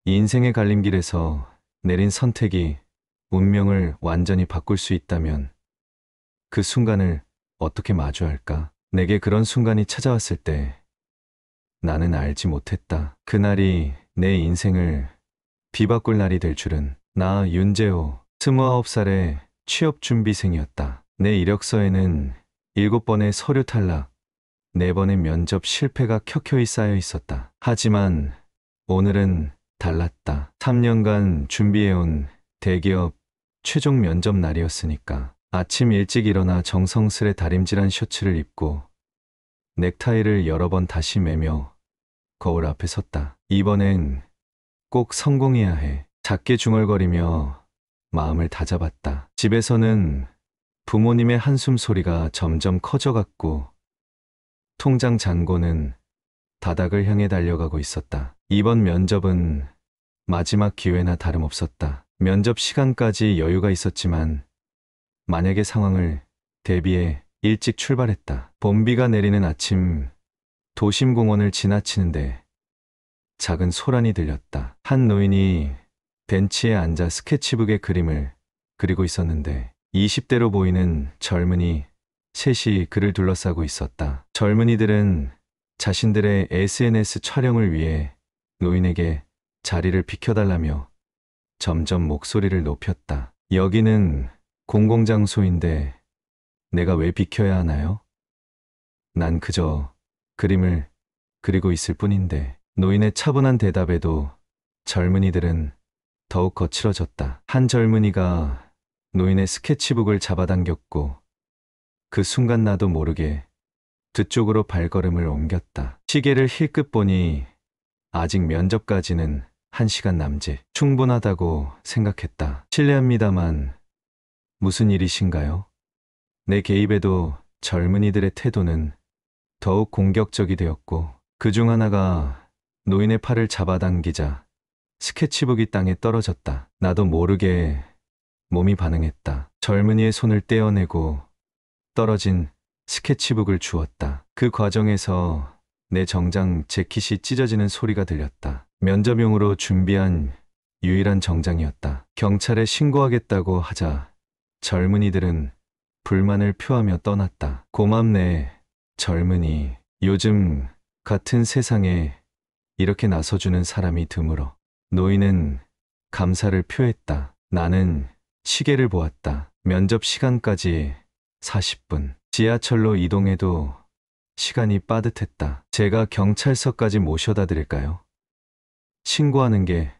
인생의 갈림길에서 내린 선택이 운명을 완전히 바꿀 수 있다면 그 순간을 어떻게 마주할까? 내게 그런 순간이 찾아왔을 때 나는 알지 못했다. 그날이 내 인생을 뒤바꿀 날이 될 줄은. 나 윤재호, 29살의 취업준비생이었다. 내 이력서에는 7번의 서류 탈락, 4번의 면접 실패가 켜켜이 쌓여 있었다. 하지만 오늘은 달랐다. 3년간 준비해온 대기업 최종 면접 날이었으니까. 아침 일찍 일어나 정성스레 다림질한 셔츠를 입고 넥타이를 여러 번 다시 매며 거울 앞에 섰다. 이번엔 꼭 성공해야 해. 작게 중얼거리며 마음을 다잡았다. 집에서는 부모님의 한숨 소리가 점점 커져갔고 통장 잔고는 바닥을 향해 달려가고 있었다. 이번 면접은 마지막 기회나 다름없었다. 면접 시간까지 여유가 있었지만 만약의 상황을 대비해 일찍 출발했다. 봄비가 내리는 아침, 도심 공원을 지나치는데 작은 소란이 들렸다. 한 노인이 벤치에 앉아 스케치북에 그림을 그리고 있었는데 20대로 보이는 젊은이 셋이 그를 둘러싸고 있었다. 젊은이들은 자신들의 SNS 촬영을 위해 노인에게 자리를 비켜달라며 점점 목소리를 높였다. 여기는 공공장소인데 내가 왜 비켜야 하나요? 난 그저 그림을 그리고 있을 뿐인데. 노인의 차분한 대답에도 젊은이들은 더욱 거칠어졌다. 한 젊은이가 노인의 스케치북을 잡아당겼고 그 순간 나도 모르게 뒤쪽으로 발걸음을 옮겼다. 시계를 힐끗 보니 아직 면접까지는 1시간 남짓. 충분하다고 생각했다. 실례합니다만 무슨 일이신가요? 내 개입에도 젊은이들의 태도는 더욱 공격적이 되었고 그중 하나가 노인의 팔을 잡아당기자 스케치북이 땅에 떨어졌다. 나도 모르게 몸이 반응했다. 젊은이의 손을 떼어내고 떨어진 스케치북을 주었다. 그 과정에서 내 정장 재킷이 찢어지는 소리가 들렸다. 면접용으로 준비한 유일한 정장이었다. 경찰에 신고하겠다고 하자 젊은이들은 불만을 표하며 떠났다. 고맙네, 젊은이. 요즘 같은 세상에 이렇게 나서주는 사람이 드물어. 노인은 감사를 표했다. 나는 시계를 보았다. 면접 시간까지 40분. 지하철로 이동해도 시간이 빠듯했다. 제가 경찰서까지 모셔다 드릴까요? 신고하는 게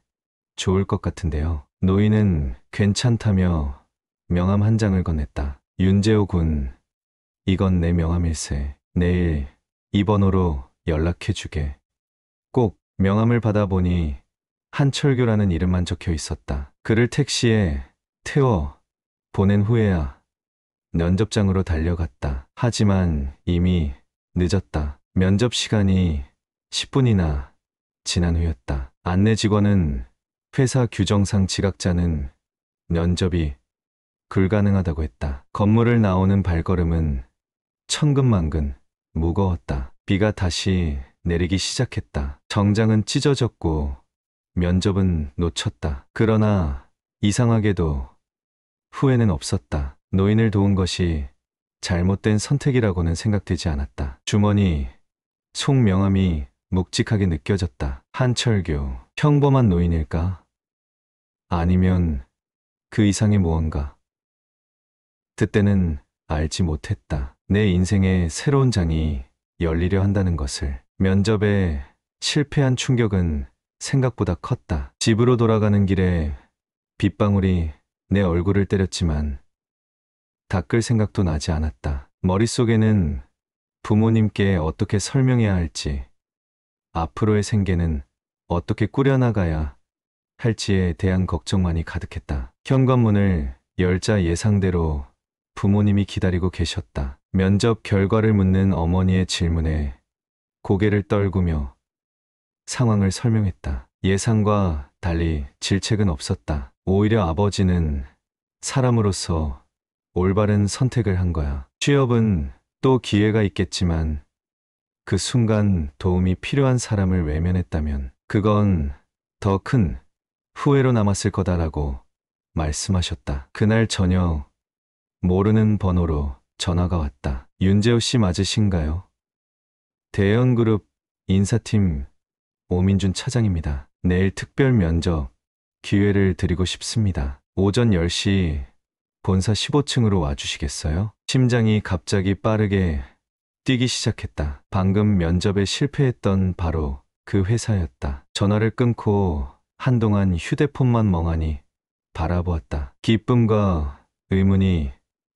좋을 것 같은데요. 노인은 괜찮다며 명함 한 장을 건넸다. 윤재호 군, 이건 내 명함일세. 내일 이 번호로 연락해주게. 꼭. 명함을 받아보니 한철규라는 이름만 적혀 있었다. 그를 택시에 태워 보낸 후에야 면접장으로 달려갔다. 하지만 이미 늦었다. 면접 시간이 10분이나 지난 후였다. 안내 직원은 회사 규정상 지각자는 면접이 불가능하다고 했다. 건물을 나오는 발걸음은 천근만근 무거웠다. 비가 다시 내리기 시작했다. 정장은 찢어졌고 면접은 놓쳤다. 그러나 이상하게도 후회는 없었다. 노인을 도운 것이 잘못된 선택이라고는 생각되지 않았다. 주머니 속 명함이 묵직하게 느껴졌다. 한철규, 평범한 노인일까? 아니면 그 이상의 무언가? 그때는 알지 못했다. 내 인생의 새로운 장이 열리려 한다는 것을. 면접에 실패한 충격은 생각보다 컸다. 집으로 돌아가는 길에 빗방울이 내 얼굴을 때렸지만 닦을 생각도 나지 않았다. 머릿속에는 부모님께 어떻게 설명해야 할지, 앞으로의 생계는 어떻게 꾸려나가야 할지에 대한 걱정만이 가득했다. 현관문을 열자 예상대로 부모님이 기다리고 계셨다. 면접 결과를 묻는 어머니의 질문에 고개를 떨구며 상황을 설명했다. 예상과 달리 질책은 없었다. 오히려 아버지는 사람으로서 올바른 선택을 한 거야. 취업은 또 기회가 있겠지만 그 순간 도움이 필요한 사람을 외면했다면 그건 더 큰 후회로 남았을 거다라고 말씀하셨다. 그날 저녁 모르는 번호로 전화가 왔다. 윤재호 씨 맞으신가요? 대형그룹 인사팀 오민준 차장입니다. 내일 특별 면접 기회를 드리고 싶습니다. 오전 10시 본사 15층으로 와주시겠어요? 심장이 갑자기 빠르게 뛰기 시작했다. 방금 면접에 실패했던 바로 그 회사였다. 전화를 끊고 한동안 휴대폰만 멍하니 바라보았다. 기쁨과 의문이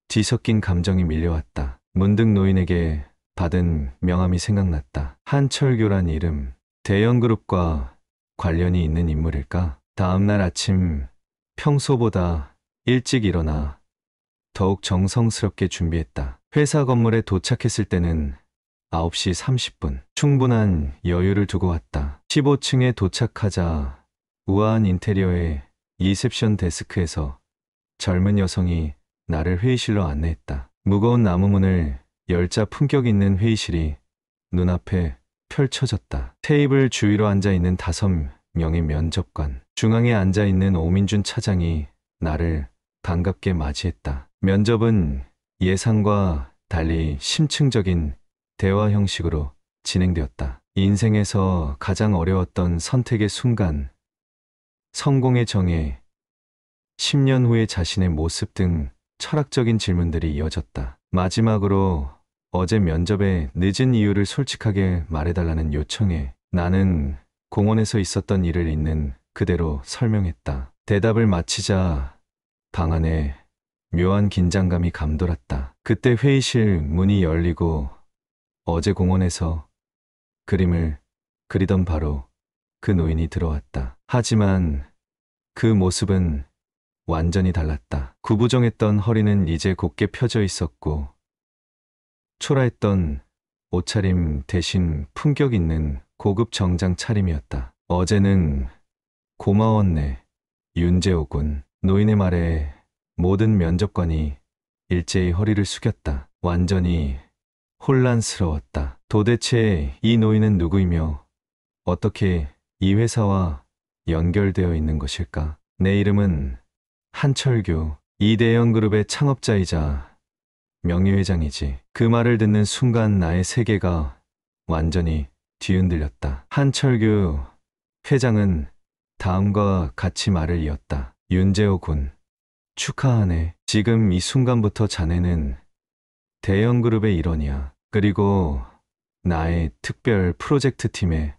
뒤섞인 감정이 밀려왔다. 문득 노인에게 받은 명함이 생각났다. 한철규란 이름, 대형그룹과 관련이 있는 인물일까? 다음날 아침 평소보다 일찍 일어나 더욱 정성스럽게 준비했다. 회사 건물에 도착했을 때는 9시 30분. 충분한 여유를 두고 왔다. 15층에 도착하자 우아한 인테리어의 리셉션 데스크에서 젊은 여성이 나를 회의실로 안내했다. 무거운 나무 문을 열자 품격 있는 회의실이 눈앞에 펼쳐졌다. 테이블 주위로 앉아있는 5명의 면접관. 중앙에 앉아있는 오민준 차장이 나를 반갑게 맞이했다. 면접은 예상과 달리 심층적인 대화 형식으로 진행되었다. 인생에서 가장 어려웠던 선택의 순간, 성공의 정의, 10년 후의 자신의 모습 등 철학적인 질문들이 이어졌다. 마지막으로 어제 면접에 늦은 이유를 솔직하게 말해달라는 요청에 나는 공원에서 있었던 일을 있는 그대로 설명했다. 대답을 마치자 방 안에 묘한 긴장감이 감돌았다. 그때 회의실 문이 열리고 어제 공원에서 그림을 그리던 바로 그 노인이 들어왔다. 하지만 그 모습은 완전히 달랐다. 구부정했던 허리는 이제 곧게 펴져 있었고 초라했던 옷차림 대신 품격 있는 고급 정장 차림이었다. 어제는 고마웠네, 윤재호 군. 노인의 말에 모든 면접관이 일제히 허리를 숙였다. 완전히 혼란스러웠다. 도대체 이 노인은 누구이며 어떻게 이 회사와 연결되어 있는 것일까? 내 이름은 한철규, 이 대형그룹의 창업자이자 명예회장이지. 그 말을 듣는 순간 나의 세계가 완전히 뒤흔들렸다. 한철규 회장은 다음과 같이 말을 이었다. 윤재호 군, 축하하네. 지금 이 순간부터 자네는 대형그룹의 일원이야. 그리고 나의 특별 프로젝트 팀에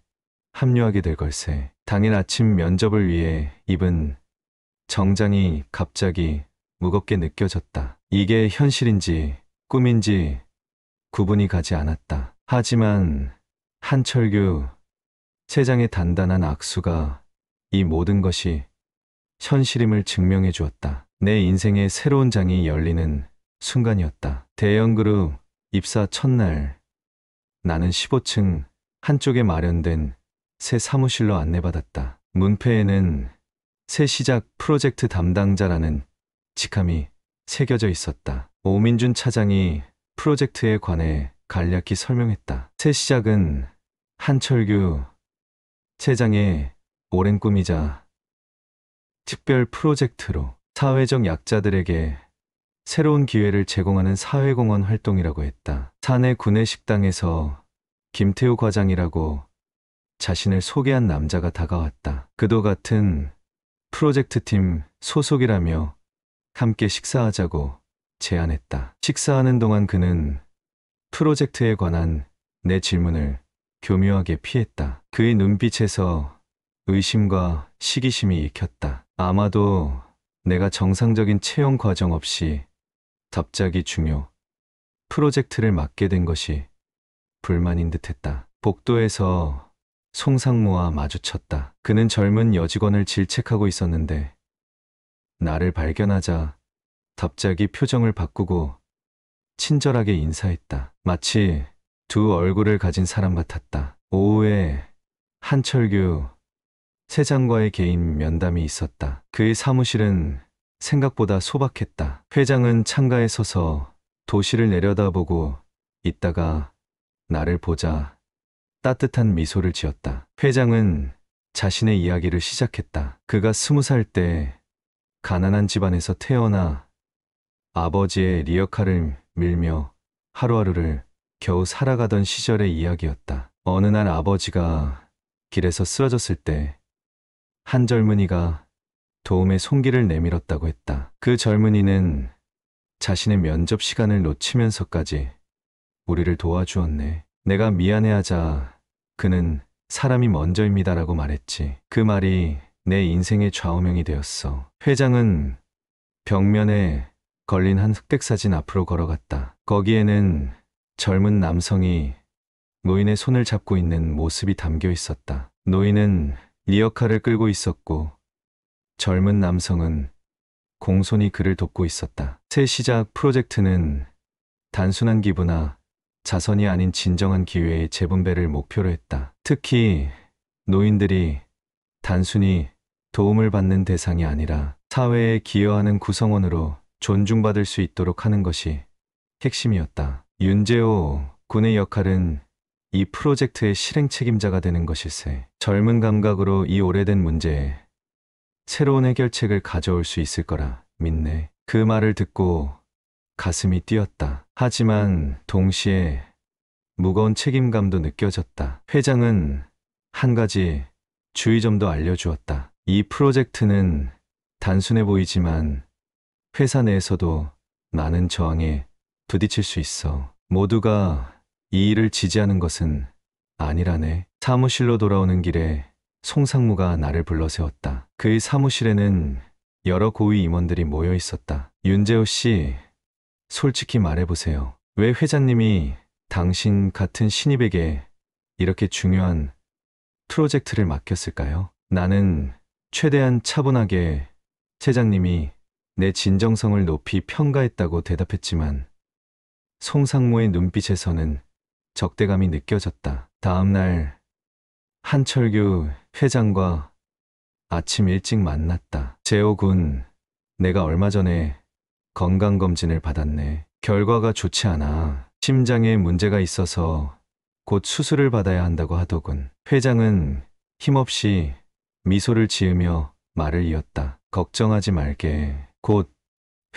합류하게 될 걸세. 당일 아침 면접을 위해 입은 정장이 갑자기 무겁게 느껴졌다. 이게 현실인지 꿈인지 구분이 가지 않았다. 하지만 한철규 세장의 단단한 악수가 이 모든 것이 현실임을 증명해 주었다. 내 인생의 새로운 장이 열리는 순간이었다. 대형그룹 입사 첫날 나는 15층 한쪽에 마련된 새 사무실로 안내받았다. 문패에는 새 시작 프로젝트 담당자라는 직함이 새겨져 있었다. 오민준 차장이 프로젝트에 관해 간략히 설명했다. 새 시작은 한철규 차장의 오랜 꿈이자 특별 프로젝트로 사회적 약자들에게 새로운 기회를 제공하는 사회공헌 활동이라고 했다. 사내 구내식당에서 김태우 과장이라고 자신을 소개한 남자가 다가왔다. 그도 같은 프로젝트팀 소속이라며 함께 식사하자고 제안했다. 식사하는 동안 그는 프로젝트에 관한 내 질문을 교묘하게 피했다. 그의 눈빛에서 의심과 시기심이 읽혔다. 아마도 내가 정상적인 채용 과정 없이 갑자기 중요 프로젝트를 맡게 된 것이 불만인 듯했다. 복도에서 송상무와 마주쳤다. 그는 젊은 여직원을 질책하고 있었는데 나를 발견하자 갑자기 표정을 바꾸고 친절하게 인사했다. 마치 두 얼굴을 가진 사람 같았다. 오후에 한철규 세장과의 개인 면담이 있었다. 그의 사무실은 생각보다 소박했다. 회장은 창가에 서서 도시를 내려다보고 있다가 나를 보자 따뜻한 미소를 지었다. 회장은 자신의 이야기를 시작했다. 그가 20살 때 가난한 집안에서 태어나 아버지의 리어카를 밀며 하루하루를 겨우 살아가던 시절의 이야기였다. 어느 날 아버지가 길에서 쓰러졌을 때 한 젊은이가 도움의 손길을 내밀었다고 했다. 그 젊은이는 자신의 면접 시간을 놓치면서까지 우리를 도와주었네. 내가 미안해하자 그는 사람이 먼저입니다라고 말했지. 그 말이 내 인생의 좌우명이 되었어. 회장은 벽면에 걸린 한 흑백 사진 앞으로 걸어갔다. 거기에는 젊은 남성이 노인의 손을 잡고 있는 모습이 담겨 있었다. 노인은 리어카를 끌고 있었고 젊은 남성은 공손히 그를 돕고 있었다. 새 시작 프로젝트는 단순한 기부나 자선이 아닌 진정한 기회의 재분배를 목표로 했다. 특히 노인들이 단순히 도움을 받는 대상이 아니라 사회에 기여하는 구성원으로 존중받을 수 있도록 하는 것이 핵심이었다. 윤재호 군의 역할은 이 프로젝트의 실행 책임자가 되는 것일세. 젊은 감각으로 이 오래된 문제에 새로운 해결책을 가져올 수 있을 거라 믿네. 그 말을 듣고 가슴이 뛰었다. 하지만 동시에 무거운 책임감도 느껴졌다. 회장은 한 가지 주의점도 알려주었다. 이 프로젝트는 단순해 보이지만 회사 내에서도 많은 저항에 부딪힐 수 있어. 모두가 이 일을 지지하는 것은 아니라네. 사무실로 돌아오는 길에 송상무가 나를 불러세웠다. 그의 사무실에는 여러 고위 임원들이 모여 있었다. 윤재호 씨, 솔직히 말해보세요. 왜 회장님이 당신 같은 신입에게 이렇게 중요한 프로젝트를 맡겼을까요? 나는 최대한 차분하게 회장님이 내 진정성을 높이 평가했다고 대답했지만 송상무의 눈빛에서는 적대감이 느껴졌다. 다음 날 한철규 회장과 아침 일찍 만났다. 재호 군, 내가 얼마 전에 건강검진을 받았네. 결과가 좋지 않아. 심장에 문제가 있어서 곧 수술을 받아야 한다고 하더군. 회장은 힘없이 미소를 지으며 말을 이었다. 걱정하지 말게. 곧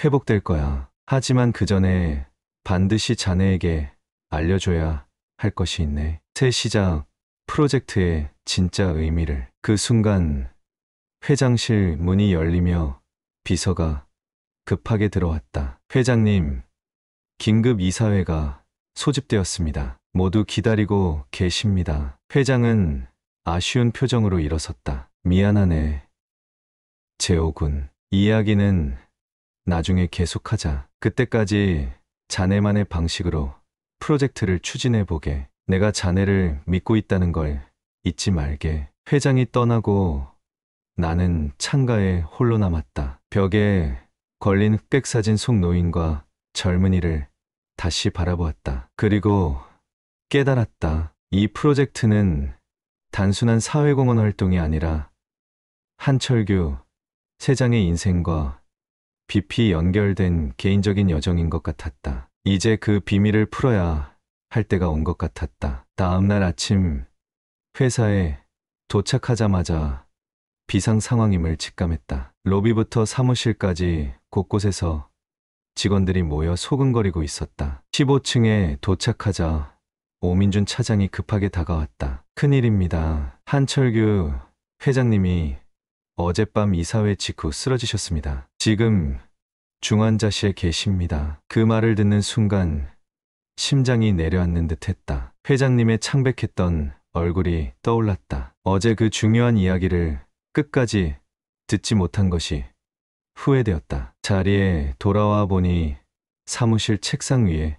회복될 거야. 하지만 그 전에 반드시 자네에게 알려줘야 할 것이 있네. 새 시작 프로젝트의 진짜 의미를. 그 순간 회장실 문이 열리며 비서가 급하게 들어왔다. 회장님, 긴급 이사회가 소집되었습니다. 모두 기다리고 계십니다. 회장은 아쉬운 표정으로 일어섰다. 미안하네, 재호 군. 이야기는 나중에 계속하자. 그때까지 자네만의 방식으로 프로젝트를 추진해 보게. 내가 자네를 믿고 있다는 걸 잊지 말게. 회장이 떠나고 나는 창가에 홀로 남았다. 벽에 걸린 흑백 사진 속 노인과 젊은이를 다시 바라보았다. 그리고 깨달았다. 이 프로젝트는 단순한 사회공헌 활동이 아니라 한철규 회장의 인생과 깊이 연결된 개인적인 여정인 것 같았다. 이제 그 비밀을 풀어야 할 때가 온 것 같았다. 다음 날 아침 회사에 도착하자마자 비상 상황임을 직감했다. 로비부터 사무실까지 곳곳에서 직원들이 모여 소근거리고 있었다. 15층에 도착하자 오민준 차장이 급하게 다가왔다. 큰일입니다. 한철규 회장님이 어젯밤 이사회 직후 쓰러지셨습니다. 지금 중환자실에 계십니다. 그 말을 듣는 순간 심장이 내려앉는 듯 했다. 회장님의 창백했던 얼굴이 떠올랐다. 어제 그 중요한 이야기를 끝까지 듣지 못한 것이 후회되었다. 자리에 돌아와 보니 사무실 책상 위에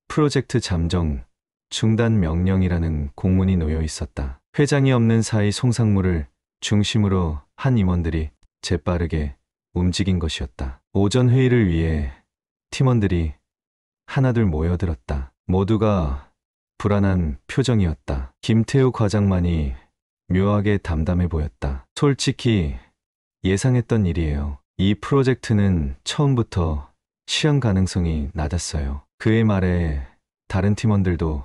프로젝트 잠정 중단 명령이라는 공문이 놓여 있었다. 회장이 없는 사이 송상무를 중심으로 한 임원들이 재빠르게 움직인 것이었다. 오전 회의를 위해 팀원들이 하나둘 모여들었다. 모두가 불안한 표정이었다. 김태우 과장만이 묘하게 담담해 보였다. 솔직히 예상했던 일이에요. 이 프로젝트는 처음부터 실현 가능성이 낮았어요. 그의 말에 다른 팀원들도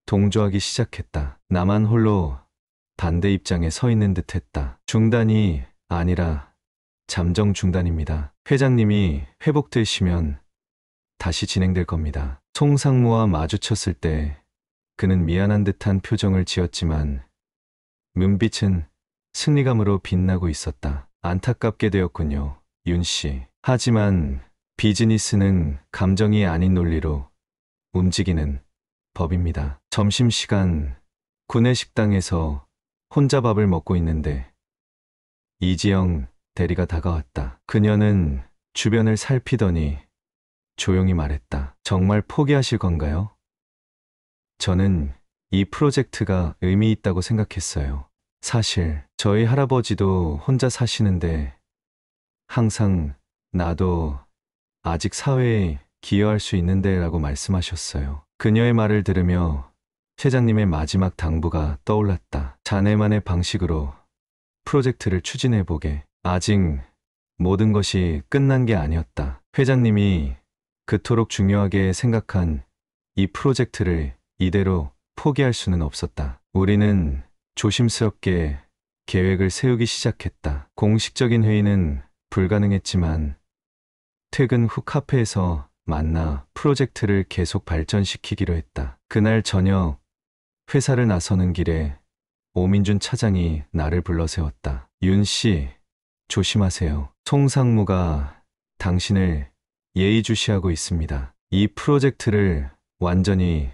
동조하기 시작했다. 나만 홀로 반대 입장에 서 있는 듯 했다. 중단이 아니라 잠정 중단입니다. 회장님이 회복되시면 다시 진행될 겁니다. 송상무와 마주쳤을 때 그는 미안한 듯한 표정을 지었지만 눈빛은 승리감으로 빛나고 있었다. 안타깝게 되었군요, 윤 씨. 하지만 비즈니스는 감정이 아닌 논리로 움직이는 법입니다. 점심시간 구내식당에서 혼자 밥을 먹고 있는데 이지영 대리가 다가왔다. 그녀는 주변을 살피더니 조용히 말했다. 정말 포기하실 건가요? 저는 이 프로젝트가 의미 있다고 생각했어요. 사실 저희 할아버지도 혼자 사시는데 항상 나도 아직 사회에 기여할 수 있는데 라고 말씀하셨어요. 그녀의 말을 들으며 회장님의 마지막 당부가 떠올랐다. 자네만의 방식으로 프로젝트를 추진해보게. 아직 모든 것이 끝난 게 아니었다. 회장님이 그토록 중요하게 생각한 이 프로젝트를 이대로 포기할 수는 없었다. 우리는 조심스럽게 계획을 세우기 시작했다. 공식적인 회의는 불가능했지만 퇴근 후 카페에서 만나 프로젝트를 계속 발전시키기로 했다. 그날 저녁 회사를 나서는 길에 오민준 차장이 나를 불러 세웠다. 윤 씨, 조심하세요. 송상무가 당신을 예의주시하고 있습니다. 이 프로젝트를 완전히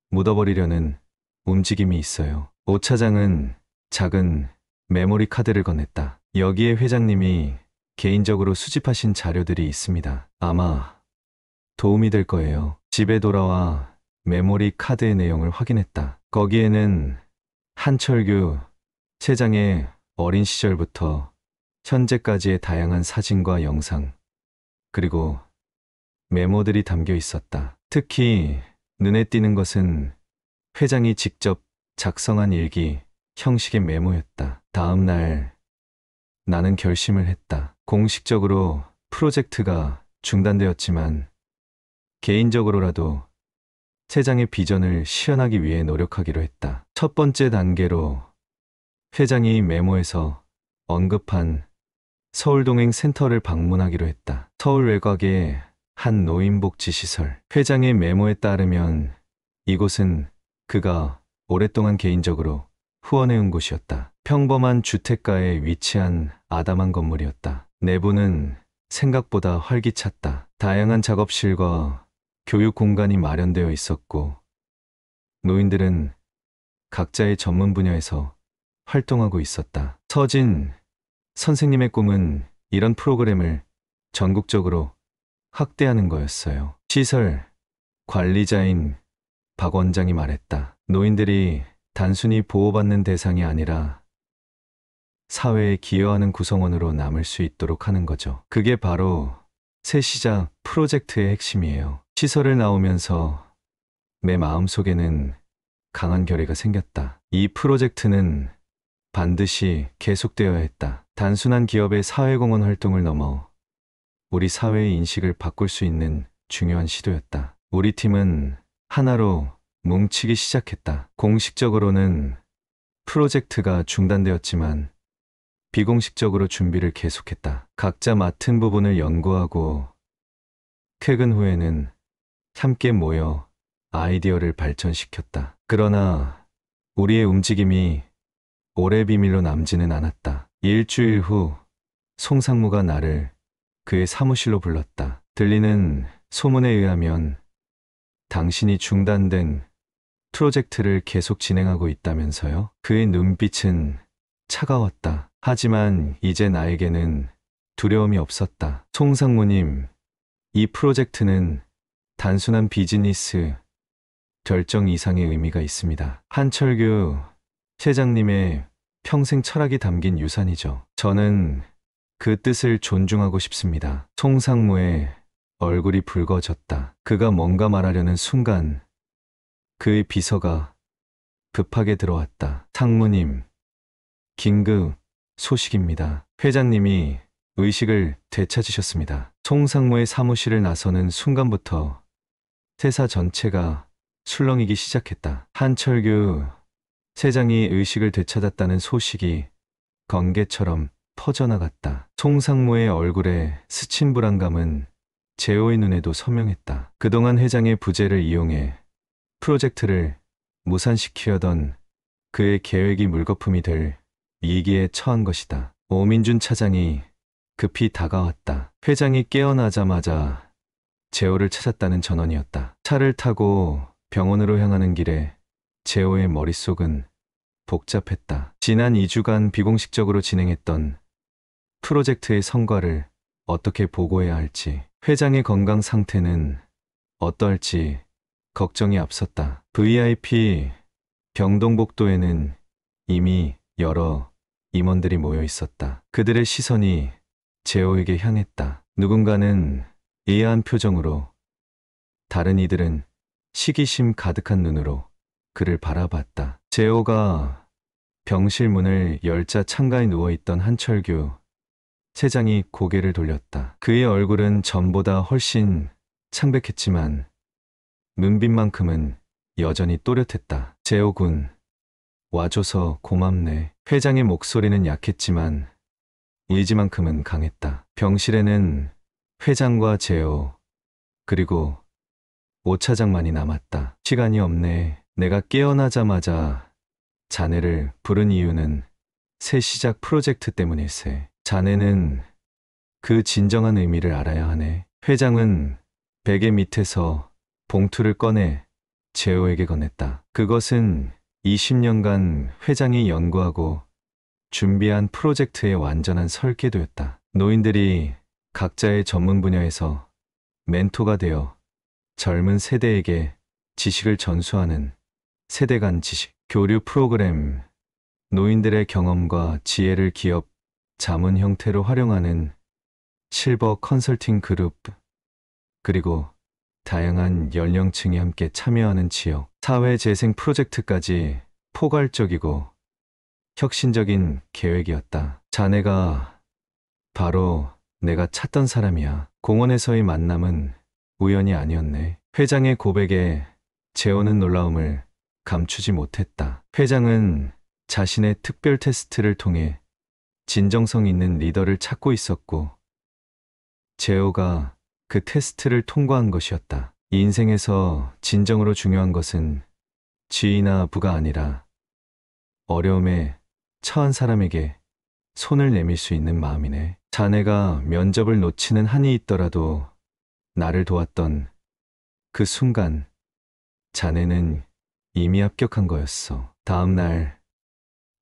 묻어버리려는 움직임이 있어요. 오 차장은 작은 메모리 카드를 건넸다. 여기에 회장님이 개인적으로 수집하신 자료들이 있습니다. 아마 도움이 될 거예요. 집에 돌아와 메모리 카드의 내용을 확인했다. 거기에는 한철규 회장의 어린 시절부터 현재까지의 다양한 사진과 영상, 그리고 메모들이 담겨 있었다. 특히 눈에 띄는 것은 회장이 직접 작성한 일기 형식의 메모였다. 다음 날 나는 결심을 했다. 공식적으로 프로젝트가 중단되었지만 개인적으로라도 회장의 비전을 실현하기 위해 노력하기로 했다. 첫 번째 단계로 회장이 메모에서 언급한 서울동행 센터를 방문하기로 했다. 서울 외곽의 한 노인복지시설. 회장의 메모에 따르면 이곳은 그가 오랫동안 개인적으로 후원해온 곳이었다. 평범한 주택가에 위치한 아담한 건물이었다. 내부는 생각보다 활기찼다. 다양한 작업실과 교육 공간이 마련되어 있었고 노인들은 각자의 전문 분야에서 활동하고 있었다. 서진 선생님의 꿈은 이런 프로그램을 전국적으로 확대하는 거였어요. 시설 관리자인 박 원장이 말했다. 노인들이 단순히 보호받는 대상이 아니라 사회에 기여하는 구성원으로 남을 수 있도록 하는 거죠. 그게 바로 새 시작 프로젝트의 핵심이에요. 시설을 나오면서 내 마음속에는 강한 결의가 생겼다. 이 프로젝트는 반드시 계속되어야 했다. 단순한 기업의 사회공헌 활동을 넘어 우리 사회의 인식을 바꿀 수 있는 중요한 시도였다. 우리 팀은 하나로 뭉치기 시작했다. 공식적으로는 프로젝트가 중단되었지만 비공식적으로 준비를 계속했다. 각자 맡은 부분을 연구하고 퇴근 후에는 함께 모여 아이디어를 발전시켰다. 그러나 우리의 움직임이 오래 비밀로 남지는 않았다. 일주일 후 송상무가 나를 그의 사무실로 불렀다. 들리는 소문에 의하면 당신이 중단된 프로젝트를 계속 진행하고 있다면서요? 그의 눈빛은 차가웠다. 하지만 이제 나에게는 두려움이 없었다. 송상무님, 이 프로젝트는 단순한 비즈니스 결정 이상의 의미가 있습니다. 한철규 회장님의 평생 철학이 담긴 유산이죠. 저는 그 뜻을 존중하고 싶습니다. 송상무의 얼굴이 붉어졌다. 그가 뭔가 말하려는 순간 그의 비서가 급하게 들어왔다. 상무님, 긴급 소식입니다. 회장님이 의식을 되찾으셨습니다. 송상무의 사무실을 나서는 순간부터 회사 전체가 술렁이기 시작했다. 한철규 세장이 의식을 되찾았다는 소식이 번개처럼 퍼져나갔다. 송상무의 얼굴에 스친 불안감은 재호의 눈에도 선명했다. 그동안 회장의 부재를 이용해 프로젝트를 무산시키려던 그의 계획이 물거품이 될 위기에 처한 것이다. 오민준 차장이 급히 다가왔다. 회장이 깨어나자마자 재호를 찾았다는 전원이었다. 차를 타고 병원으로 향하는 길에 재호의 머릿속은 복잡했다. 지난 2주간 비공식적으로 진행했던 프로젝트의 성과를 어떻게 보고해야 할지, 회장의 건강 상태는 어떠할지 걱정이 앞섰다. VIP 병동복도에는 이미 여러 임원들이 모여 있었다. 그들의 시선이 재호에게 향했다. 누군가는 예야한 표정으로, 다른 이들은 시기심 가득한 눈으로 그를 바라봤다. 재호가 병실 문을 열자 창가에 누워있던 한철규 세장이 고개를 돌렸다. 그의 얼굴은 전보다 훨씬 창백했지만 눈빛만큼은 여전히 또렷했다. 재호 군, 와줘서 고맙네. 회장의 목소리는 약했지만 의지만큼은 강했다. 병실에는 회장과 재호, 그리고 오 차장만이 남았다. 시간이 없네. 내가 깨어나자마자 자네를 부른 이유는 새 시작 프로젝트 때문일세. 자네는 그 진정한 의미를 알아야 하네. 회장은 베개 밑에서 봉투를 꺼내 재호에게 건넸다. 그것은 20년간 회장이 연구하고 준비한 프로젝트의 완전한 설계도였다. 노인들이 각자의 전문 분야에서 멘토가 되어 젊은 세대에게 지식을 전수하는 세대 간 지식 교류 프로그램, 노인들의 경험과 지혜를 기업 자문 형태로 활용하는 실버 컨설팅 그룹, 그리고 다양한 연령층이 함께 참여하는 지역 사회 재생 프로젝트까지 포괄적이고 혁신적인 계획이었다. 자네가 바로 내가 찾던 사람이야. 공원에서의 만남은 우연이 아니었네. 회장의 고백에 재호는 놀라움을 감추지 못했다. 회장은 자신의 특별 테스트를 통해 진정성 있는 리더를 찾고 있었고, 재호가 그 테스트를 통과한 것이었다. 인생에서 진정으로 중요한 것은 지위나 부가 아니라 어려움에 처한 사람에게 손을 내밀 수 있는 마음이네. 자네가 면접을 놓치는 한이 있더라도 나를 도왔던 그 순간 자네는 이미 합격한 거였어. 다음 날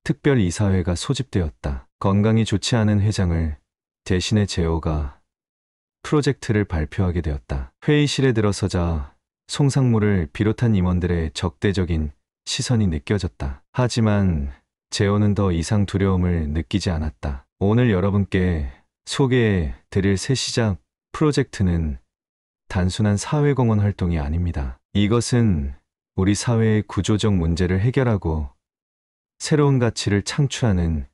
특별 이사회가 소집되었다. 건강이 좋지 않은 회장을 대신해 재호가 프로젝트를 발표하게 되었다. 회의실에 들어서자 송상무를 비롯한 임원들의 적대적인 시선이 느껴졌다. 하지만 재호는 더 이상 두려움을 느끼지 않았다. 오늘 여러분께 소개해 드릴 새 시작 프로젝트는 단순한 사회공헌 활동이 아닙니다. 이것은 우리 사회의 구조적 문제를 해결하고 새로운 가치를 창출하는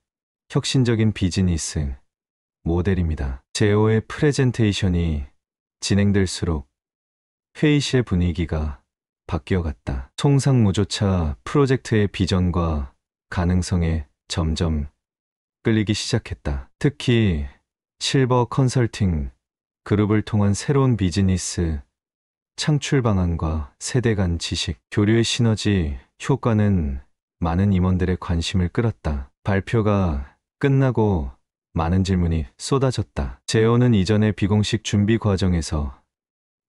혁신적인 비즈니스 모델입니다. 재호의 프레젠테이션이 진행될수록 회의실 분위기가 바뀌어갔다. 송상무조차 프로젝트의 비전과 가능성에 점점 끌리기 시작했다. 특히 실버 컨설팅 그룹을 통한 새로운 비즈니스 창출 방안과 세대 간 지식, 교류의 시너지 효과는 많은 임원들의 관심을 끌었다. 발표가 끝나고 많은 질문이 쏟아졌다. 재호는 이전의 비공식 준비 과정에서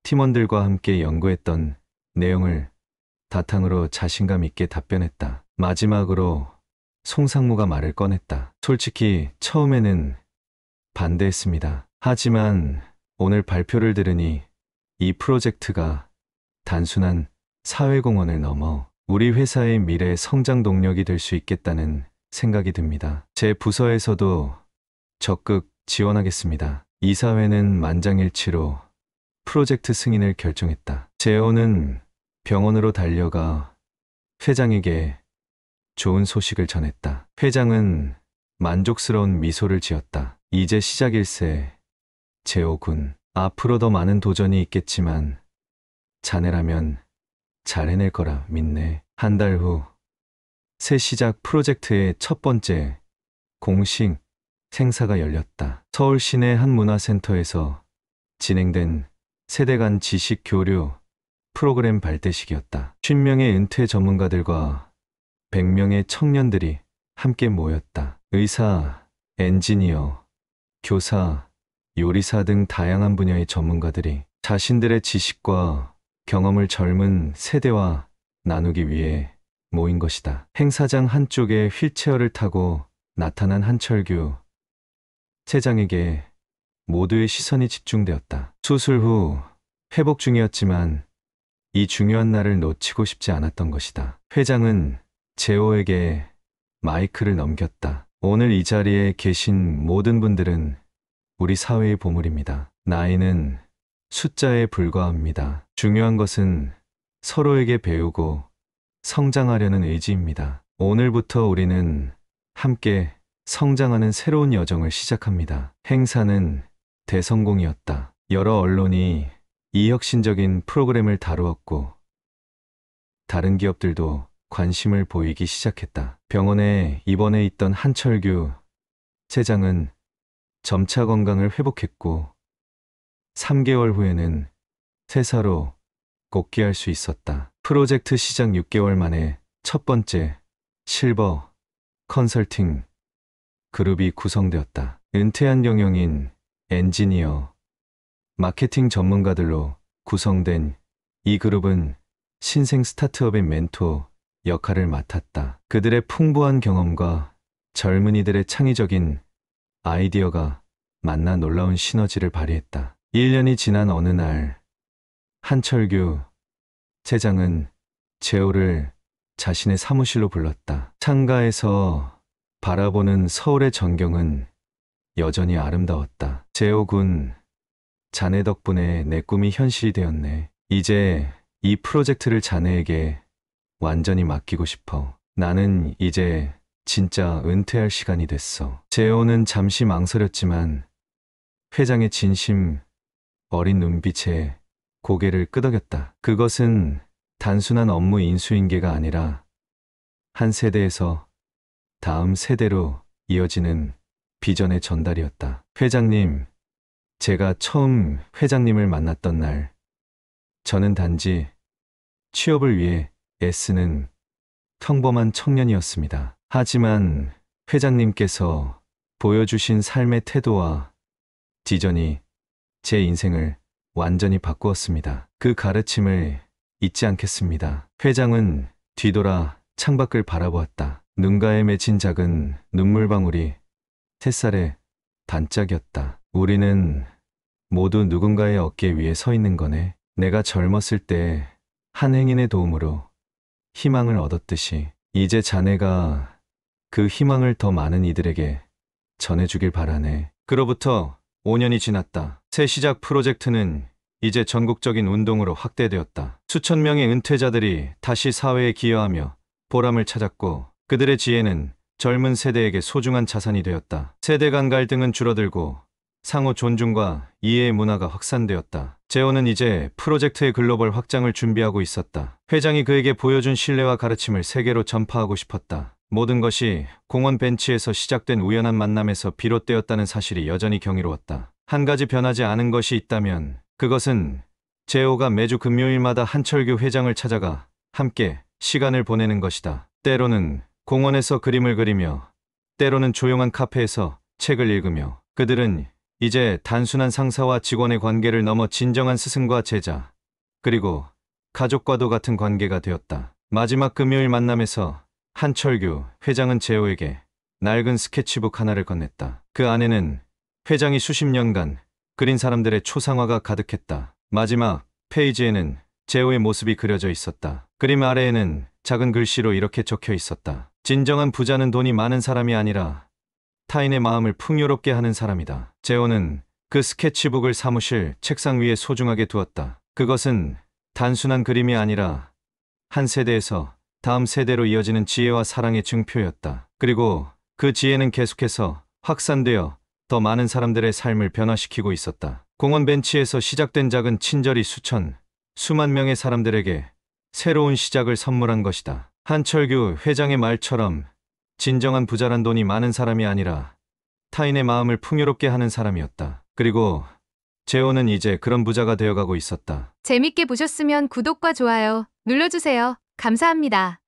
팀원들과 함께 연구했던 내용을 바탕으로 자신감 있게 답변했다. 마지막으로 송상무가 말을 꺼냈다. 솔직히 처음에는 반대했습니다. 하지만 오늘 발표를 들으니 이 프로젝트가 단순한 사회공헌을 넘어 우리 회사의 미래 성장 동력이 될 수 있겠다는 생각이 듭니다. 제 부서에서도 적극 지원하겠습니다. 이사회는 만장일치로 프로젝트 승인을 결정했다. 재호는 병원으로 달려가 회장에게 좋은 소식을 전했다. 회장은 만족스러운 미소를 지었다. 이제 시작일세. 재호 군, 앞으로 더 많은 도전이 있겠지만 자네라면 잘 해낼 거라 믿네. 한 달 후 새 시작 프로젝트의 첫 번째 공식 행사가 열렸다. 서울 시내 한 문화센터에서 진행된 세대 간 지식 교류 프로그램 발대식이었다. 50명의 은퇴 전문가들과 100명의 청년들이 함께 모였다. 의사, 엔지니어, 교사, 요리사 등 다양한 분야의 전문가들이 자신들의 지식과 경험을 젊은 세대와 나누기 위해 모인 것이다. 행사장 한쪽에 휠체어를 타고 나타난 한철규 회장에게 모두의 시선이 집중되었다. 수술 후 회복 중이었지만 이 중요한 날을 놓치고 싶지 않았던 것이다. 회장은 재호에게 마이크를 넘겼다. 오늘 이 자리에 계신 모든 분들은 우리 사회의 보물입니다. 나이는 숫자에 불과합니다. 중요한 것은 서로에게 배우고 성장하려는 의지입니다. 오늘부터 우리는 함께 성장하는 새로운 여정을 시작합니다. 행사는 대성공이었다. 여러 언론이 이 혁신적인 프로그램을 다루었고 다른 기업들도 관심을 보이기 시작했다. 병원에 입원해 있던 한철규 회장은 점차 건강을 회복했고 3개월 후에는 퇴사로 복귀할 수 있었다. 프로젝트 시작 6개월 만에 첫 번째 실버 컨설팅 그룹이 구성되었다. 은퇴한 경영인, 엔지니어, 마케팅 전문가들로 구성된 이 그룹은 신생 스타트업의 멘토 역할을 맡았다. 그들의 풍부한 경험과 젊은이들의 창의적인 아이디어가 만나 놀라운 시너지를 발휘했다. 1년이 지난 어느 날 한철규 회장은 재호를 자신의 사무실로 불렀다. 창가에서 바라보는 서울의 전경은 여전히 아름다웠다. 재호 군, 자네 덕분에 내 꿈이 현실이 되었네. 이제 이 프로젝트를 자네에게 완전히 맡기고 싶어. 나는 이제 진짜 은퇴할 시간이 됐어. 재호는 잠시 망설였지만 회장의 진심 어린 눈빛에 고개를 끄덕였다. 그것은 단순한 업무 인수인계가 아니라 한 세대에서 다음 세대로 이어지는 비전의 전달이었다. 회장님, 제가 처음 회장님을 만났던 날, 저는 단지 취업을 위해 애쓰는 평범한 청년이었습니다. 하지만 회장님께서 보여주신 삶의 태도와 비전이 제 인생을 완전히 바꾸었습니다. 그 가르침을 잊지 않겠습니다. 회장은 뒤돌아 창밖을 바라보았다. 눈가에 맺힌 작은 눈물방울이 햇살에 반짝였다. 우리는 모두 누군가의 어깨 위에 서 있는 거네. 내가 젊었을 때 한 행인의 도움으로 희망을 얻었듯이 이제 자네가 그 희망을 더 많은 이들에게 전해주길 바라네. 그로부터 5년이 지났다. 새 시작 프로젝트는 이제 전국적인 운동으로 확대되었다. 수천 명의 은퇴자들이 다시 사회에 기여하며 보람을 찾았고 그들의 지혜는 젊은 세대에게 소중한 자산이 되었다. 세대 간 갈등은 줄어들고 상호 존중과 이해의 문화가 확산되었다. 재호는 이제 프로젝트의 글로벌 확장을 준비하고 있었다. 회장이 그에게 보여준 신뢰와 가르침을 세계로 전파하고 싶었다. 모든 것이 공원 벤치에서 시작된 우연한 만남에서 비롯되었다는 사실이 여전히 경이로웠다. 한 가지 변하지 않은 것이 있다면 그것은 재호가 매주 금요일마다 한철규 회장을 찾아가 함께 시간을 보내는 것이다. 때로는 공원에서 그림을 그리며 때로는 조용한 카페에서 책을 읽으며 그들은 이제 단순한 상사와 직원의 관계를 넘어 진정한 스승과 제자 그리고 가족과도 같은 관계가 되었다. 마지막 금요일 만남에서 한철규 회장은 재호에게 낡은 스케치북 하나를 건넸다. 그 안에는 회장이 수십 년간 그린 사람들의 초상화가 가득했다. 마지막 페이지에는 재호의 모습이 그려져 있었다. 그림 아래에는 작은 글씨로 이렇게 적혀 있었다. 진정한 부자는 돈이 많은 사람이 아니라 타인의 마음을 풍요롭게 하는 사람이다. 재호는 그 스케치북을 사무실 책상 위에 소중하게 두었다. 그것은 단순한 그림이 아니라 한 세대에서 다음 세대로 이어지는 지혜와 사랑의 증표였다. 그리고 그 지혜는 계속해서 확산되어 더 많은 사람들의 삶을 변화시키고 있었다. 공원 벤치에서 시작된 작은 친절이 수만 명의 사람들에게 새로운 시작을 선물한 것이다. 한철규 회장의 말처럼 진정한 부자란 돈이 많은 사람이 아니라 타인의 마음을 풍요롭게 하는 사람이었다. 그리고 재호는 이제 그런 부자가 되어가고 있었다. 재밌게 보셨으면 구독과 좋아요 눌러주세요. 감사합니다.